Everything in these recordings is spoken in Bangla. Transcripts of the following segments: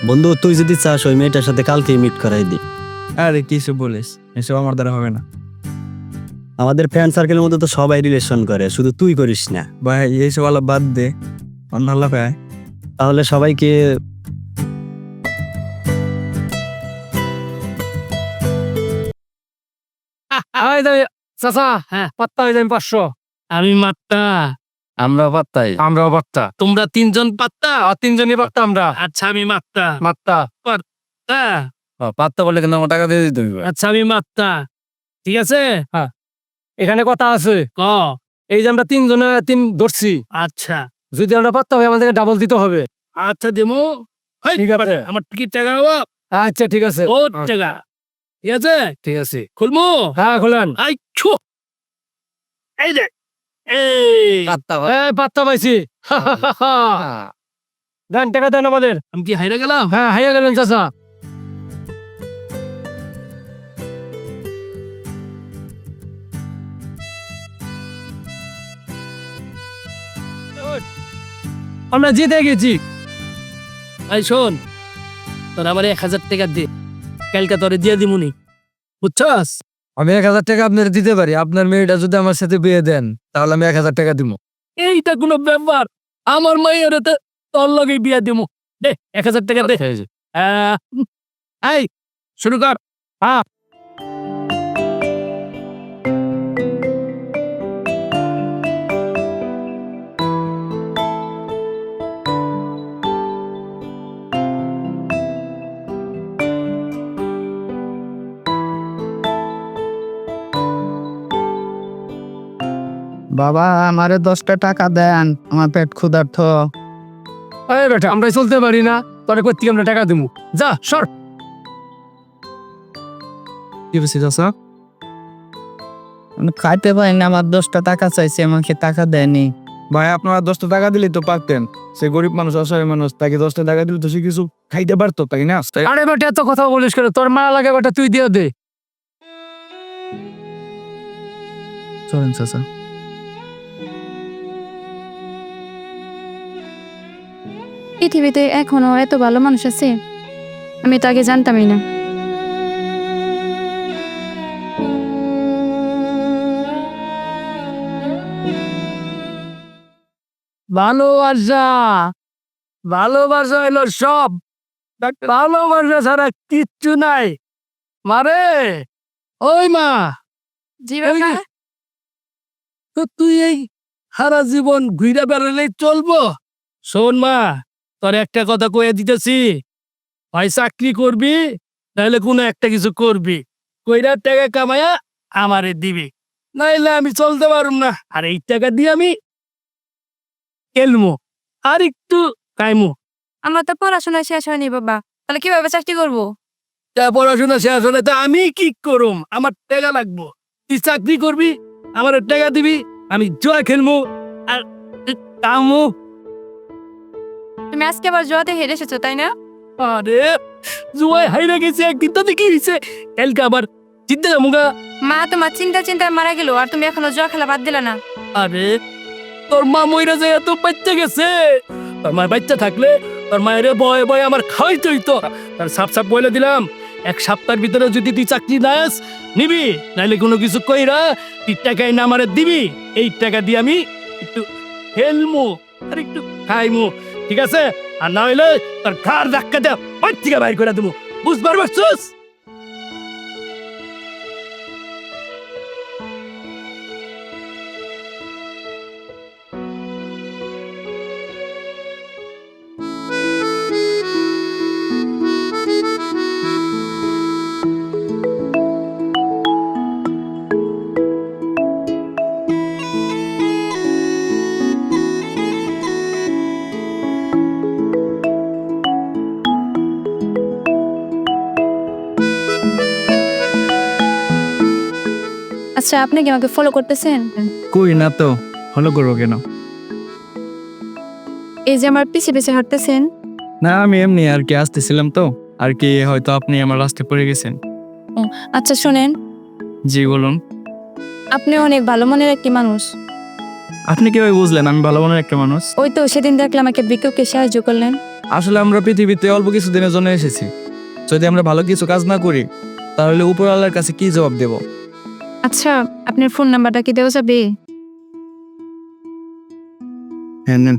বন্ধু তুই যদি চাস ওই মেয়েটার সাথে কালকে মিট করাই দি। আরে কিছু বলিস, এসব আমার দ্বারা হবে না আমাদের ফ্রেন্ড সার্কেলের মধ্যে তো সবাই রিলেশন করে, শুধু তুই করিস না। ভাই। এইসব আলাপ বাদ দে, অন্য আলাপ আয়। তাহলে সবাইকে চাচা, হ্যাঁ পাত্তা হয়ে যাবেন 500। আমি মাত্তা, আমরা পাত্তাই। আমরাও পাত্তা। তোমরা 3জন পাত্তা আর 3জনই পাত্তা আমরা। আচ্ছা আমি মাত্তা। মাত্তা পাত্তা। পাত্তা বলে কিন্তু আমার টাকা দিয়ে দিতে হবে। আচ্ছা আমি মাত্তা, ঠিক আছে। হ্যাঁ এখানে কথা আছে। এই যে আমরা 3জনে 3 ধরছি। আচ্ছা যদি আমরা পাত্তা হয় আমাদেরকে ডাবল দিতে হবে। আচ্ছা দেমো, ঠিক আছে। আমার টিকিট টাকা হবো। আচ্ছা ঠিক আছে, ও টাকা ঠিক আছে। ঠিক আছে খুলমু। হ্যাঁ খুলেন। আই ছু, এই দেখ, এই পাত্তা পাত্তা পাইছি। দেন টাকা দেন আমাদের। আমি কি হাইরা গেলাম? হ্যাঁ হাইরা গেলেন চাচা। আমরা জিতে গেছি। এই শোন, তোর আমার 1000 টাকা দে, কালকে তোরে দিয়ে দিমুনি, বুঝছস? আমি 1000 টাকা আপনার দিতে পারি। আপনার মেয়েটা যদি আমার সাথে বিয়ে দেন তাহলে আমি 1000 টাকা দিব। এইটা কোনো ব্যাপার? আমার মাইয়ারে তো তোর লগে বিয়া দিমু। দে 1000 টাকা দে। এই শুরু কর। হ্যাঁ বাবা আমারে 10টা টাকা দেন, আমার পেট ক্ষুধার্ত। এই বেটা, আমরা চলতে পারি না, তোরে কই থেকে আমরা টাকা দিমু? যা সর। কি বলছিস চাচা? আমি খাইতে পারি না, আমার 10টা টাকা চাইছে, আমাকে টাকা দেয়নি। ভাই আপনারা 10টা টাকা দিলেই তো পারতেন। সে গরিব মানুষ, অসহায় মানুষ, তাকে 10টা টাকা দিলে তো সে কিছু খাইতে পারতো, তাই না? আরে বেটা এত কথা বলিস কেন? তোর মারা লাগে বেটা, তুই দিয়ে দে। চলেন চাচা। পৃথিবীতে এখনো এত ভালো মানুষ আছে, আমি তো আগে জানতামই না। ভালোবাসা, ভালোবাসা হলো সব। ভালোবাসা ছাড়া কিচ্ছু নাই। মারে, ওই মা, জি বাবা। তো তুই এই সারা জীবন ঘুরে বেড়ালেই চলবো? শোন মা, তোর একটা কথা কয়ে দিতেছি, হয় চাকরি করবি নাহলে কোনো একটা কিছু করবি, কইরা টাকা কামায়া আমারে দিবি, নাইলে আমি চলতে পারুম না। আর এই টাকা দিয়ে আমি খেলমু আর একটু খাইমু। আমার তো পড়াশোনা শেষ হয়নি বাবা, তাহলে কিভাবে চাকরি করব? তা পড়াশোনা শেষ হলে তা আমি কি করুম? আমার টাকা লাগবো। তুই চাকরি করবি, আমার টাকা দিবি, আমি জুয়া খেলমু আর কামু। তুমি আজকে আবার জুয়াতে হেরে এসেছো তাই না? আরে জুয়ায় হাইরা গেছে একদিন, তাতে কি হয়েছে? কালকে আবার জিততে যাবো। মা তোমার চিন্তায় মারা গেল, আর তুমি এখনো জুয়া খেলা বাদ দিলা না। আরে তোর মা মইরা যায় এত বাচ্চা গেছে, তোর মায়ের বাচ্চা থাকলে তোর মায়ের বয়ে বয়ে আমার খাওয়াইতে হইতো। তার সাপ সাপ বলে দিলাম, 1 সপ্তাহের ভিতরে যদি তুই চাকরি নাস নিবি, নাইলে কোনো কিছু কইরা তুই টাকাই না আমারে দিবি। এই টাকা দিয়ে আমি একটু খেলমু আর একটু খাইমু, ঠিক আছে? আর না হইলে তোর ঘর ধাক্কা দেয়া বাড়ি থেকে বাইর করে দেবো, বুঝবার পারছিস? আচ্ছা আপনি কি আমাকে ফলো করতেছেন? কই না তো, হলো করবো কেন? এই যে আমার পিছে পিছে হাঁটতেছেন। না আমি এমনি আর কি আসতেছিলাম তো, আর কি হয়তো আপনি আমার রাস্তায় পড়ে গেছেন। আচ্ছা শোনেন, জি বলুন। আপনি অনেক ভালো মনের একটি মানুষ। আপনি কিভাবে বুঝলেন আমি ভালো মনের একটা মানুষ? ওই তো সেদিন দেখলাম আমাকে ভিক্ষুককে সাহায্য করলেন। আসলে আমরা পৃথিবীতে অল্প কিছু দিনের জন্য এসেছি। যদি আমরা ভালো কিছু কাজ না করি তাহলে উপরওয়ালার কাছে কি জবাব দেব? আচ্ছা, আপনার ফোন নাম্বারটা কি দেওয়া যাবে? হ্যাঁ, নেন।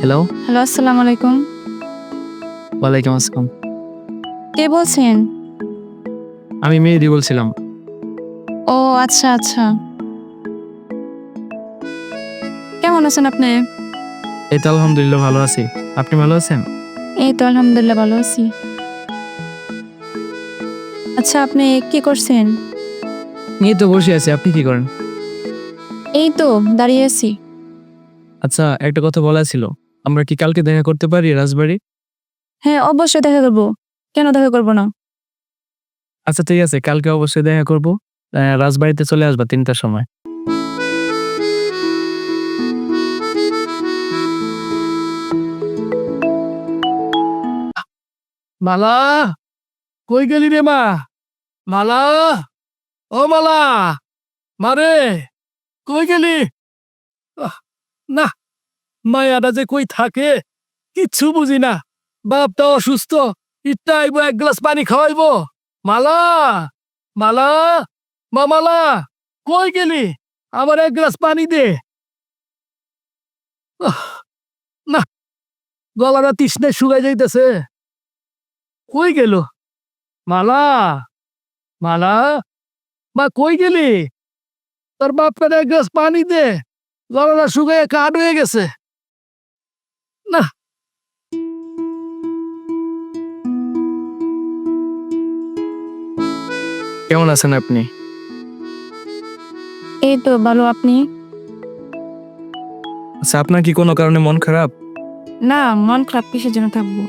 হ্যালো, হ্যালো, আসসালামু আলাইকুম। ওয়ালাইকুম আসসালাম। কে বলছেন? আমি মেহেদি বলছিলাম। ও আচ্ছা আচ্ছা, কেমন আছেন আপনি? এই তো আলহামদুলিল্লাহ ভালো আছি। আপনি ভালো আছেন? এই তো আলহামদুলিল্লাহ ভালো আছি। আচ্ছা, আপনি কি করছেন? এই তো বসে আছি। আপনি কি করেন? এই তো দাঁড়িয়ে আছি। আচ্ছা, একটা কথা বলা ছিল, আমরা কি কালকে দেখা করতে পারি রাজবাড়ি? হ্যাঁ, অবশ্যই দেখা করবো। কেন দেখা করবো না? আচ্ছা ঠিক আছে, কালকে অবশ্যই দেখা করব। রাজবাড়িতে চলে আসবা 3টার সময়। মালা, কই গেলি রে মা? মালা, ও মালা, মারে, কই গেলি? না, মায়াটা যে কই থাকে কিচ্ছু বুঝি না। বাপটা অসুস্থ, ইটটা আইব, এক গ্লাস পানি খাওয়াইবো। মালা, মালা, মা মালা, কই গেলি? আমার এক গ্লাস পানি দে। না, গলাটা তৃষ্ণায় শুকাই যাইতেছে। কই গেল? মালা, মালা, মা কই গেলি? তোর বাপের এক গ্লাস পানি দে, গলাটা শুকাইয়ে কাঠ হয়ে গেছে। না, কেমন আছেন আপনি? এই তো ভালো, আপনি? আচ্ছা, আপনার কি কোনো কারণে মন খারাপ? না, মন খারাপ কিসের জন্য থাকবো?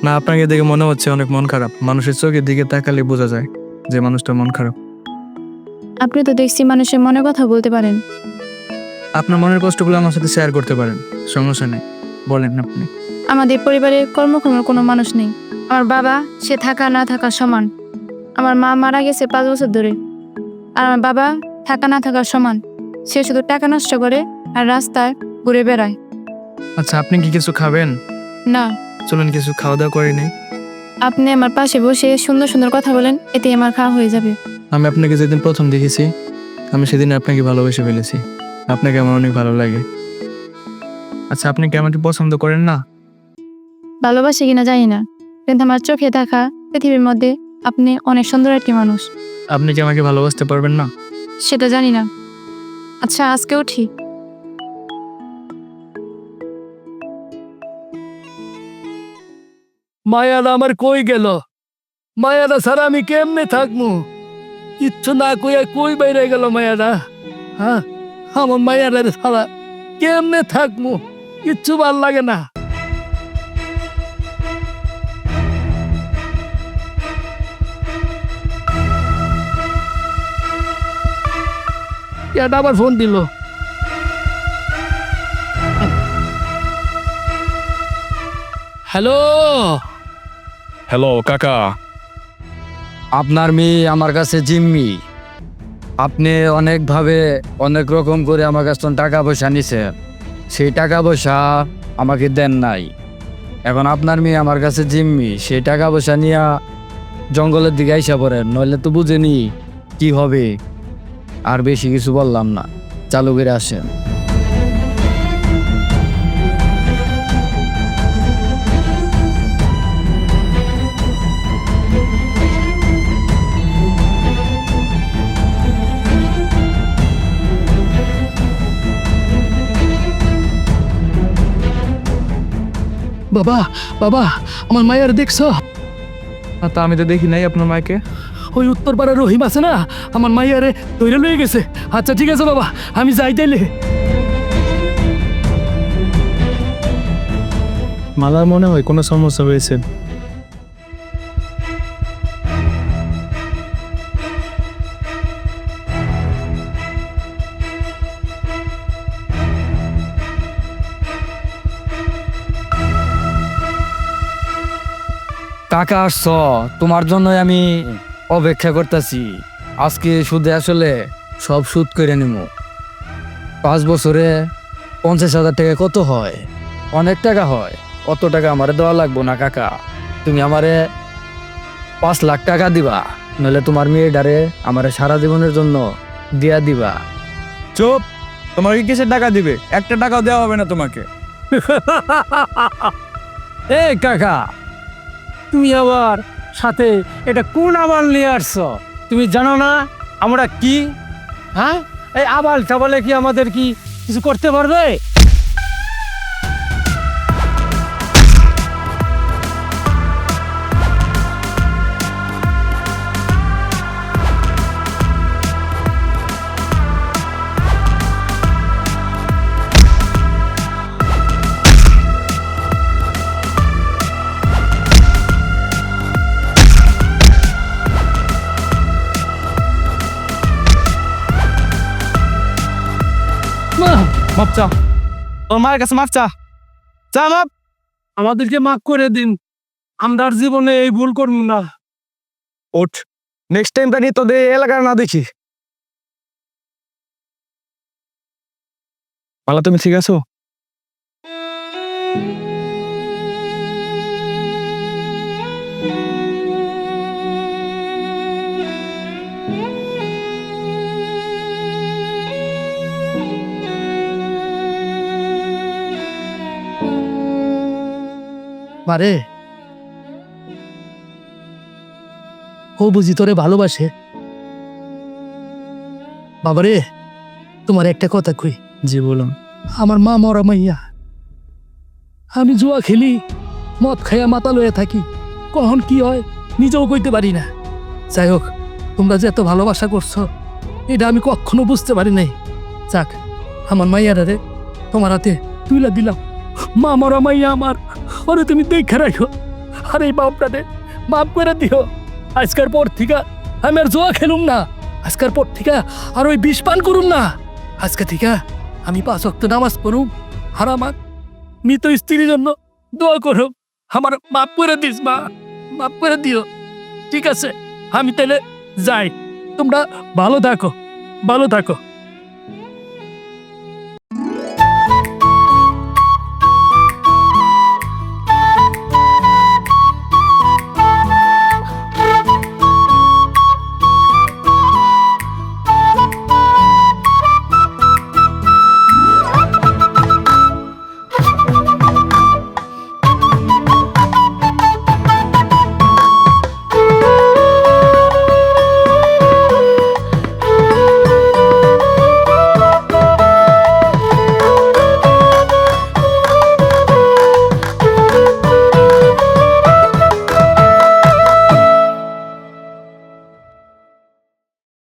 না, আপনাকে দেখে মনে হচ্ছে অনেক মন খারাপ। মানুষের চোখের দিকে তাকালে বোঝা যায় যে মানুষটার মন খারাপ। আপনি তো দেখছি মানুষের মনে কথা বলতে পারেন। আপনার মনের কষ্টগুলো আমার সাথে শেয়ার করতে পারেন, সমস্যা নেই, বলেন আপনি। আমাদের পরিবারে কর্মক্ষমের কোনো মানুষ নেই। আমার বাবা, সে থাকা না থাকা সমান। আমার মা মারা গেছে 5 বছর ধরে। আর আমার বাবা থাকা না থাকার সমান। সে শুধু টাকা নষ্ট করে আর রাস্তায় ঘুরে বেড়ায়। আচ্ছা, আপনি কি কিছু খাবেন? না, চলুন কিছু খাওয়া দাওয়া করে নিই। আপনি আমার পাশে বসে সুন্দর সুন্দর কথা বলেন, এতে আমার খাওয়া হয়ে যাবে। আমি আপনাকে যেদিন প্রথম দেখেছি, আমি সেদিন আপনাকে ভালোবেসে ফেলেছি। আপনাকে আমার অনেক ভালো লাগে। আচ্ছা, আপনি কি আমাকে পছন্দ করেন না? ভালোবাসি কিনা জানি না, কিন্তু আমার চোখে দেখা পৃথিবীর মধ্যে আপনি অনেক সুন্দর একটি মানুষ। আপনি কি আমাকে ভালোবাসতে পারবেন না? সেটা জানি না। আচ্ছা, আজকে উঠি। মায়াটা আমার কই গেল? মায়াটা ছাড়া আমি কেমনে থাকবো? কিচ্ছু না কইয়া কই বাইরে গেল মায়াটা? হ্যাঁ, আমার মায়াটা ছাড়া কেমনে থাকবো? কিচ্ছু ভাল লাগে না। এটা আবার ফোন দিল। হ্যালো, হ্যালো কাকা, আপনার মেয়ে আমার কাছে জিম্মি। আপনি অনেকভাবে অনেক রকম করে আমার কাছ থেকে টাকা পয়সা নিছেন, সেই টাকা পয়সা আমাকে দেন নাই। এখন আপনার মেয়ে আমার কাছে জিম্মি, সেই টাকা পয়সা নিয়ে জঙ্গলের দিকে আইসা পড়েন, নইলে তো বুঝেনি কি হবে। আর বেশি কিছু বললাম না, চালু করে আসেন। বাবা, বাবা, আমার মায়ের দেখছো? তা আমি তো দেখি নাই আপনার মাকে। ওই উত্তর পাড়ার রহিম আছে না, আমার মাইয়ারে ধরে লয়ে গেছে। আচ্ছা ঠিক আছে বাবা, আমি যাই তাইলে। মালার মনে হয় কোনো সমস্যা হয়েছে। কাকা আসছ, তোমার জন্যই আমি অপেক্ষা করতেছি। আজকে সুদে আসলে সব সুদ করে নিব। 5 বছরে 50,000 টাকা কত হয়? অনেক টাকা হয়। অত টাকা আমারে দেওয়া লাগবো না কাকা। তুমি আমারে 5 লাখ টাকা দিবা, নইলে তোমার মেয়েটারে আমারে সারা জীবনের জন্য দিয়া দিবা। চুপ, তোমাকে কিসের টাকা দিবে? একটা টাকাও দেওয়া হবে না তোমাকে। এ কাকা, তুমি আবার সাথে এটা কোন আবাল নিয়ে আসছো? তুমি জানো না আমরা কি? হ্যাঁ, এই আবাল টাবালে কি আমাদের কি কিছু করতে পারবে? মাপ চা, তোর মায়ের কাছে মাপ চা। চা মাপ। আমাদেরকে মাফ করে দিন, আমরা আর জীবনে এই ভুল করব না। ওঠ, নেক্সট টাইম জানি তোদের এই এলাকার না দেখি। মালা, তুমি ঠিক আছো? মারে, ও বুঝি তোরে ভালোবাসে। বাবারে, তোমার একটা কথা কই। জি বলুন। আমার মা মরা মাইয়া, আমি জুয়া খেলি, মদ খাইয়া মাতাল হয়ে থাকি, কখন কি হয় নিজেও কইতে পারি না। যাই হোক, তোমরা যে এত ভালোবাসা করছো এটা আমি কখনো বুঝতে পারি নাই। যাক, আমার মাইয়ারা রে তোমার হাতে তুইলা দিলাম। মা মরা মাইয়া আমার, ওরে তুমি দেখে রাখো। আর এই বাপটাতে মাপ করে দিও। আজকের পর থেকে আমি আর জুয়া খেলুম না। আজকের পর থেকে আর ওই বিষ পান করুম না। আজকে থেকে আমি 5 ওয়াক্ত নামাজ পড়ুম। আর আমার মৃত স্ত্রীর জন্য দোয়া করো। আমার মাপ করে দিস মা, মাপ করে দিও। ঠিক আছে, আমি তাহলে যাই। তোমরা ভালো থাকো, ভালো থাকো।